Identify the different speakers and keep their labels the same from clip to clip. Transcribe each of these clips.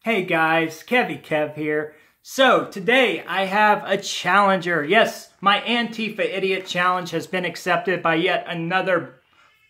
Speaker 1: Hey guys, Kev here. So today I have a challenger. Yes, my Antifa Idiot Challenge has been accepted by yet another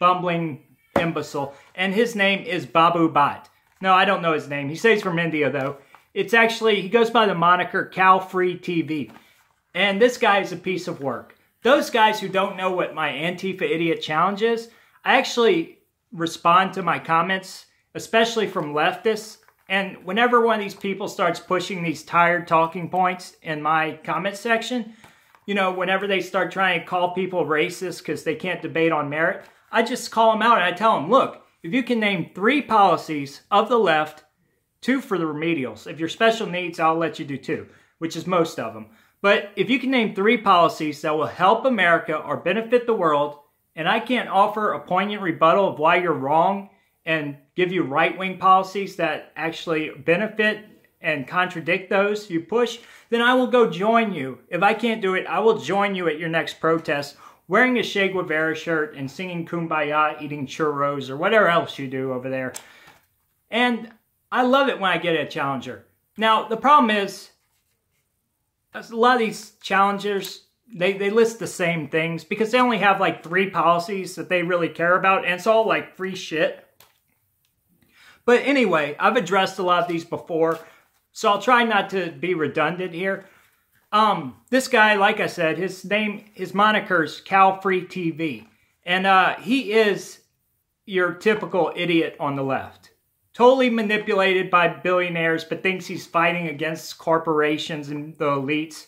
Speaker 1: bumbling imbecile, and his name is Babu Bhat. No, I don't know his name. He says he's from India though. It's actually, he goes by the moniker Cow Free TV. And this guy is a piece of work. Those guys who don't know what my Antifa Idiot Challenge is, I actually respond to my comments, especially from leftists. And whenever one of these people starts pushing these tired talking points in my comment section, you know, whenever they start trying to call people racist because they can't debate on merit, I just call them out and I tell them, look, if you can name 3 policies of the left, 2 for the remedials. If you're special needs, I'll let you do 2, which is most of them. But if you can name 3 policies that will help America or benefit the world, and I can't offer a poignant rebuttal of why you're wrong and give you right-wing policies that actually benefit and contradict those you push, then I will go join you. If I can't do it, I will join you at your next protest wearing a Che Guevara shirt and singing Kumbaya, eating churros, or whatever else you do over there. And I love it when I get a challenger. Now, the problem is, a lot of these challengers, they list the same things because they only have like 3 policies that they really care about, and it's all like free shit. But anyway, I've addressed a lot of these before, so I'll try not to be redundant here. This guy, like I said, his moniker's Cow Free TV. And he is your typical idiot on the left. Totally manipulated by billionaires, but thinks he's fighting against corporations and the elites.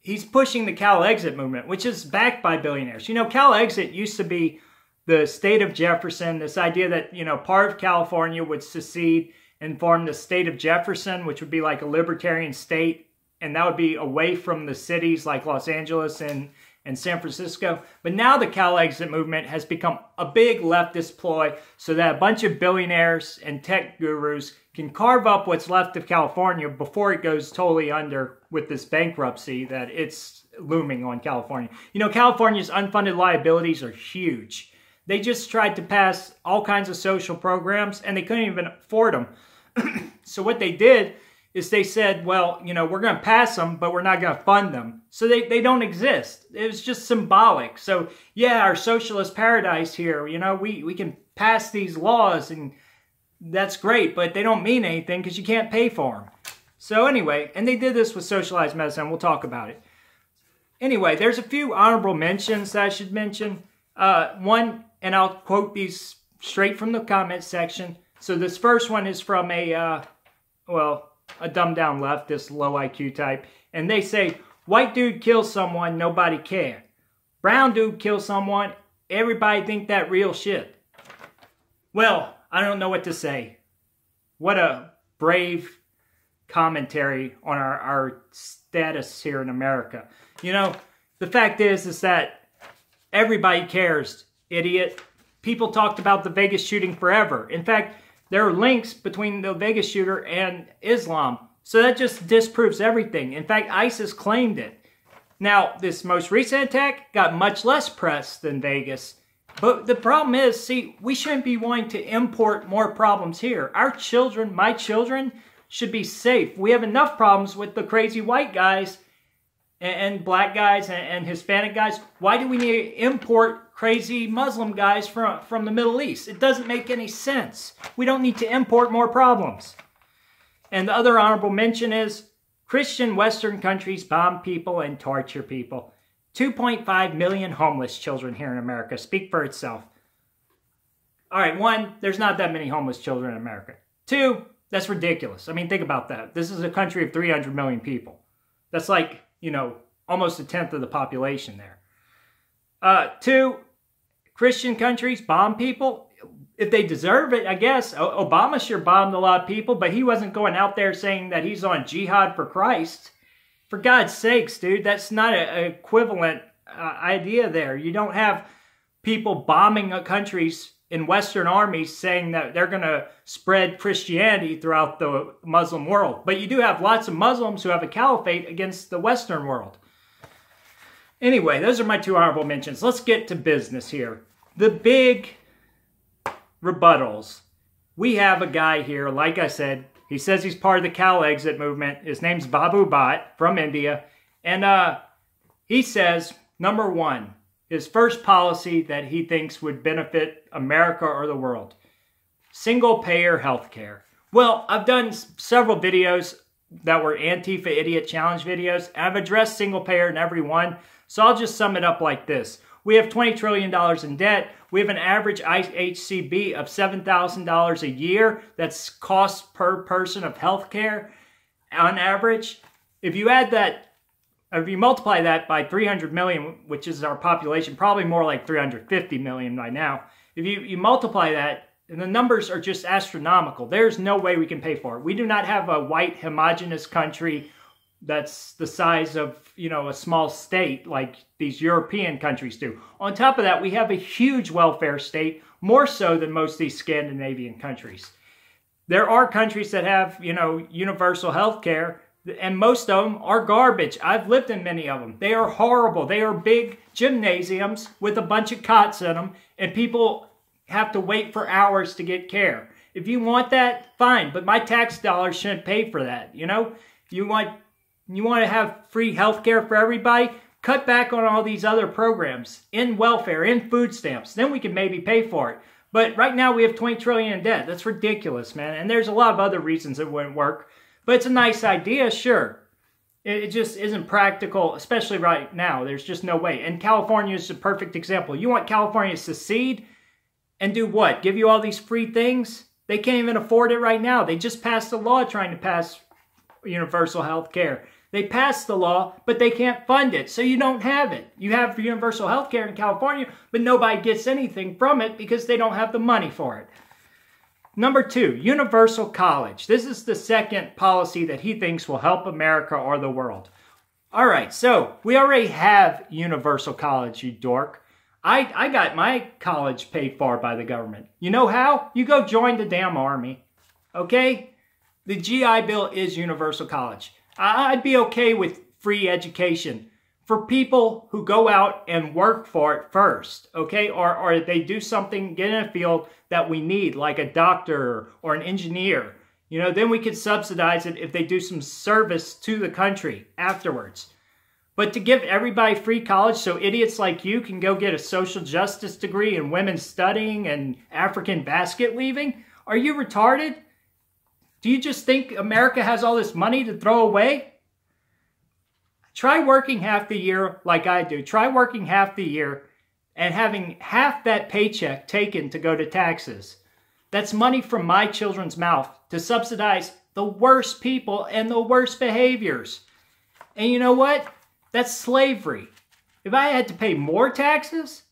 Speaker 1: He's pushing the Cal Exit movement, which is backed by billionaires. You know, Cal Exit used to be the state of Jefferson, this idea that, you know, part of California would secede and form the state of Jefferson, which would be like a libertarian state, and that would be away from the cities like Los Angeles and San Francisco. But now the Cal Exit movement has become a big leftist ploy so that a bunch of billionaires and tech gurus can carve up what's left of California before it goes totally under with this bankruptcy that it's looming on California. You know, California's unfunded liabilities are huge. They just tried to pass all kinds of social programs and they couldn't even afford them. So what they did is they said, well, you know, we're going to pass them, but we're not going to fund them. So they don't exist. It was just symbolic. So yeah, our socialist paradise here, you know, we can pass these laws and that's great, but they don't mean anything because you can't pay for them. So anyway, and they did this with socialized medicine. We'll talk about it. Anyway, there's a few honorable mentions that I should mention. One, and I'll quote these straight from the comments section. So this first one is from a dumbed down leftist, low IQ type. And they say, white dude kills someone, nobody can. Brown dude kills someone, everybody think that real shit. Well, I don't know what to say. What a brave commentary on our status here in America. You know, the fact is that everybody cares, idiot. People talked about the Vegas shooting forever. In fact, there are links between the Vegas shooter and Islam. So that just disproves everything. In fact, ISIS claimed it. Now, this most recent attack got much less press than Vegas. But the problem is, see, we shouldn't be wanting to import more problems here. Our children, my children, should be safe. We have enough problems with the crazy white guys and black guys and Hispanic guys. Why do we need to import crazy Muslim guys from the Middle East? It doesn't make any sense. We don't need to import more problems. And the other honorable mention is Christian Western countries bomb people and torture people. 2.5 million homeless children here in America. Speak for itself. All right, 1, there's not that many homeless children in America. 2, that's ridiculous. I mean, think about that. This is a country of 300 million people. That's like, you know, almost 1/10 of the population there. 2, Christian countries bomb people. If they deserve it, I guess. Obama sure bombed a lot of people, but he wasn't going out there saying that he's on jihad for Christ. For God's sakes, dude, that's not an equivalent idea there. You don't have people bombing countries in Western armies saying that they're going to spread Christianity throughout the Muslim world. But you do have lots of Muslims who have a caliphate against the Western world. Anyway, those are my 2 honorable mentions. Let's get to business here. The big rebuttals. we have a guy here, like I said, he says he's part of the cow exit movement. His name's Babu Bhatt from India. And he says, number one, his first policy that he thinks would benefit America or the world, single-payer healthcare. Well, I've done several videos that were Antifa Idiot Challenge videos. And I've addressed single-payer in every one. So I'll just sum it up like this. We have $20 trillion in debt. We have an average IHCB of $7,000 a year. That's cost per person of healthcare on average. If you add that, if you multiply that by 300 million, which is our population, probably more like 350 million right now. If you multiply that, and the numbers are just astronomical. There's no way we can pay for it. We do not have a white homogenous country that's the size of, you know, a small state like these European countries do. On top of that, we have a huge welfare state, more so than most of these Scandinavian countries. There are countries that have, you know, universal health care, and most of them are garbage. I've lived in many of them. They are horrible. They are big gymnasiums with a bunch of cots in them, and people have to wait for hours to get care. If you want that, fine, but my tax dollars shouldn't pay for that, you know? You want to have free health care for everybody? Cut back on all these other programs, in welfare, in food stamps. Then we can maybe pay for it. But right now we have $20 trillion in debt. That's ridiculous, man. And there's a lot of other reasons it wouldn't work. But it's a nice idea, sure. It just isn't practical, especially right now. There's just no way. And California is a perfect example. You want California to secede and do what? Give you all these free things? They can't even afford it right now. They just passed a law trying to pass universal health care. They passed the law, but they can't fund it, so you don't have it. You have universal health care in California, but nobody gets anything from it because they don't have the money for it. Number two, universal college. This is the second policy that he thinks will help America or the world. All right, so we already have universal college, you dork. I got my college paid for by the government. You know how? You go join the damn army, okay? The GI Bill is universal college. I'd be okay with free education for people who go out and work for it first, okay? Or they do something, get in a field that we need, like a doctor or an engineer. You know, then we could subsidize it if they do some service to the country afterwards. But to give everybody free college so idiots like you can go get a social justice degree in women's studying and African basket weaving? Are you retarded? Do you just think America has all this money to throw away? Try working half the year like I do. Try working half the year and having half that paycheck taken to go to taxes. That's money from my children's mouth to subsidize the worst people and the worst behaviors. And you know what? That's slavery. If I had to pay more taxes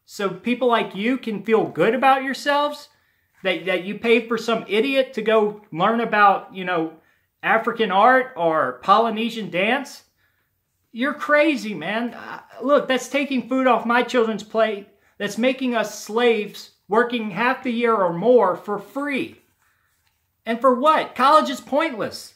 Speaker 1: so people like you can feel good about yourselves, that you paid for some idiot to go learn about, you know, African art or Polynesian dance, you're crazy, man. Look, that's taking food off my children's plate. That's making us slaves working half the year or more for free. And for what? College is pointless.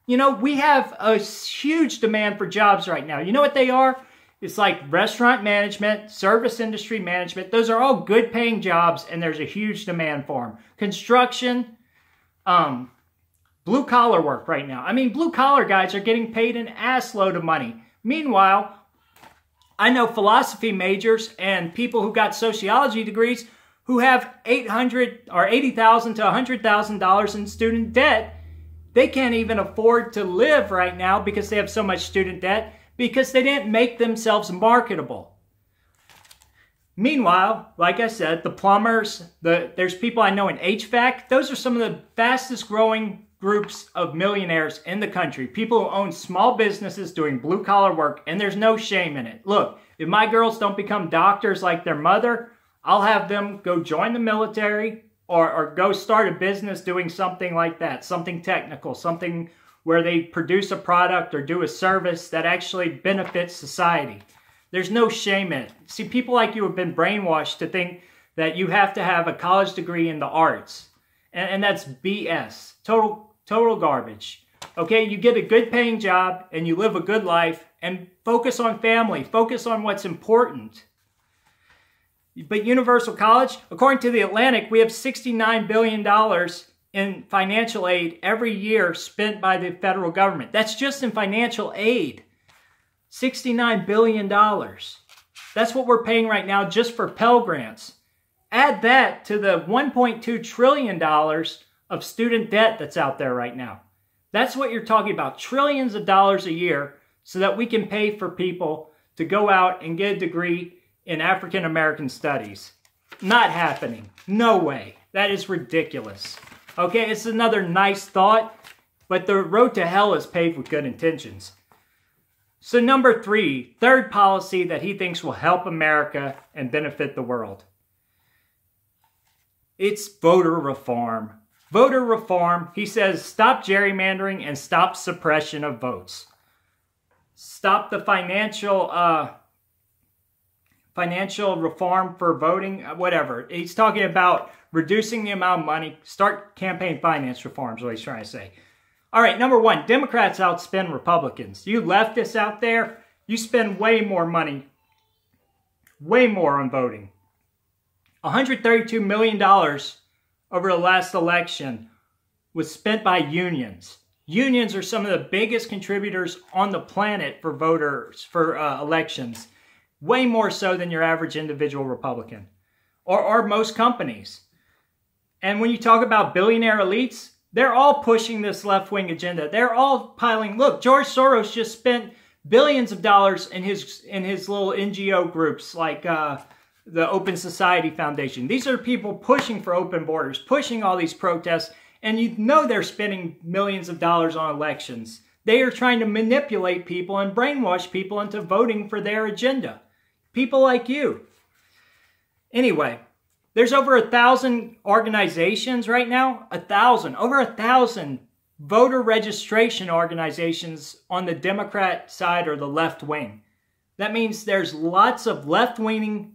Speaker 1: You know, we have a huge demand for jobs right now. You know what they are? It's like restaurant management, service industry management. Those are all good paying jobs and there's a huge demand for them. Construction, blue collar work right now. I mean, blue collar guys are getting paid an ass load of money. Meanwhile, I know philosophy majors and people who got sociology degrees who have $800,000 or $80,000 to $100,000 in student debt. They can't even afford to live right now because they have so much student debt because they didn't make themselves marketable. Meanwhile, like I said, the plumbers, there's people I know in HVAC. Those are some of the fastest growing groups of millionaires in the country. People who own small businesses doing blue collar work, and there's no shame in it. Look, if my girls don't become doctors like their mother, I'll have them go join the military or go start a business doing something like that, something technical, something where they produce a product or do a service that actually benefits society. There's no shame in it. See, people like you have been brainwashed to think that you have to have a college degree in the arts. And that's BS. Total garbage. Okay, you get a good paying job and you live a good life and focus on family. Focus on what's important. But universal college, according to The Atlantic, we have $69 billion in financial aid every year spent by the federal government. That's just in financial aid. $69 billion. That's what we're paying right now just for Pell Grants. Add that to the $1.2 trillion of student debt that's out there right now. That's what you're talking about, trillions of dollars a year so that we can pay for people to go out and get a degree in African American studies. Not happening. No way. That is ridiculous. Okay, it's another nice thought, but the road to hell is paved with good intentions. So number 3, third policy that he thinks will help America and benefit the world. It's voter reform. Voter reform, he says, stop gerrymandering and stop suppression of votes. Stop the financial reform for voting, whatever. He's talking about reducing the amount of money, start campaign finance reforms, what he's trying to say. All right, number 1, Democrats outspend Republicans. You leftists out there, you spend way more money, way more on voting. $132 million over the last election was spent by unions. Unions are some of the biggest contributors on the planet for voters, for elections. Way more so than your average individual Republican. Or most companies. And when you talk about billionaire elites, they're all pushing this left-wing agenda. They're all piling. Look, George Soros just spent billions of dollars in his little NGO groups like the Open Society Foundation. These are people pushing for open borders, pushing all these protests, and you know they're spending millions of dollars on elections. They are trying to manipulate people and brainwash people into voting for their agenda. People like you. Anyway, there's over 1,000 organizations right now. 1,000. Over 1,000 voter registration organizations on the Democrat side or the left wing. That means there's lots of left-leaning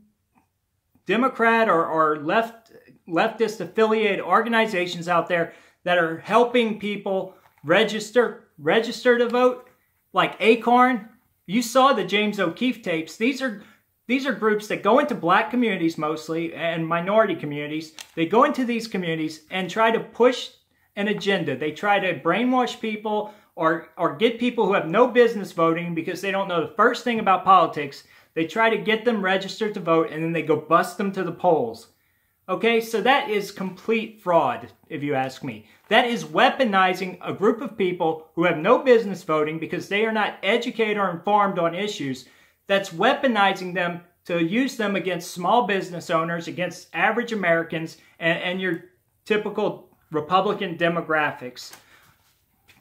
Speaker 1: Democrat or leftist affiliated organizations out there that are helping people register to vote, like Acorn. You saw the James O'Keefe tapes. These are groups that go into black communities mostly and minority communities. They go into these communities and try to push an agenda. They try to brainwash people or get people who have no business voting because they don't know the first thing about politics. They try to get them registered to vote and then they go bust them to the polls. Okay, so that is complete fraud, if you ask me. That is weaponizing a group of people who have no business voting because they are not educated or informed on issues. That's weaponizing them to use them against small business owners, against average Americans, and your typical Republican demographics.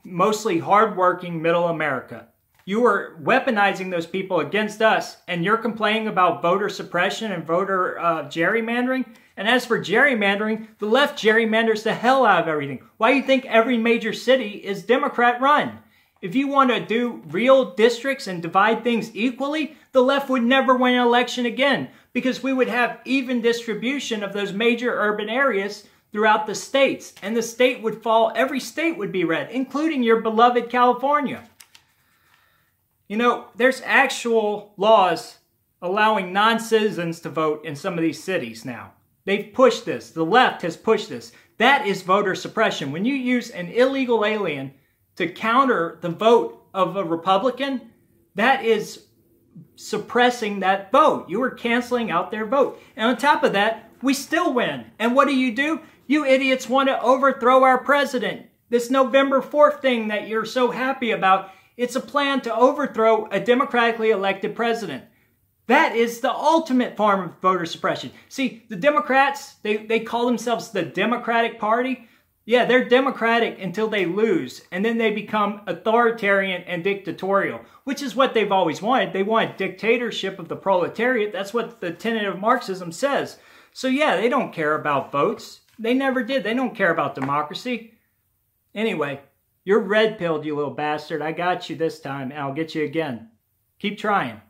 Speaker 1: Mostly hardworking middle America. You are weaponizing those people against us, and you're complaining about voter suppression and voter gerrymandering. And as for gerrymandering, the left gerrymanders the hell out of everything. Why do you think every major city is Democrat run? If you want to do real districts and divide things equally, the left would never win an election again because we would have even distribution of those major urban areas throughout the states. And the state would fall, every state would be red, including your beloved California. You know, there's actual laws allowing non-citizens to vote in some of these cities now. They've pushed this. The left has pushed this. That is voter suppression. When you use an illegal alien to counter the vote of a Republican, that is suppressing that vote. You are canceling out their vote. And on top of that, we still win. And what do? You idiots want to overthrow our president. This November 4th thing that you're so happy about, it's a plan to overthrow a democratically elected president. That is the ultimate form of voter suppression. See, the Democrats, they call themselves the Democratic Party. Yeah, they're democratic until they lose, and then they become authoritarian and dictatorial, which is what they've always wanted. They want dictatorship of the proletariat. That's what the tenet of Marxism says. So yeah, they don't care about votes. They never did. They don't care about democracy. Anyway, you're red-pilled, you little bastard. I got you this time, and I'll get you again. Keep trying.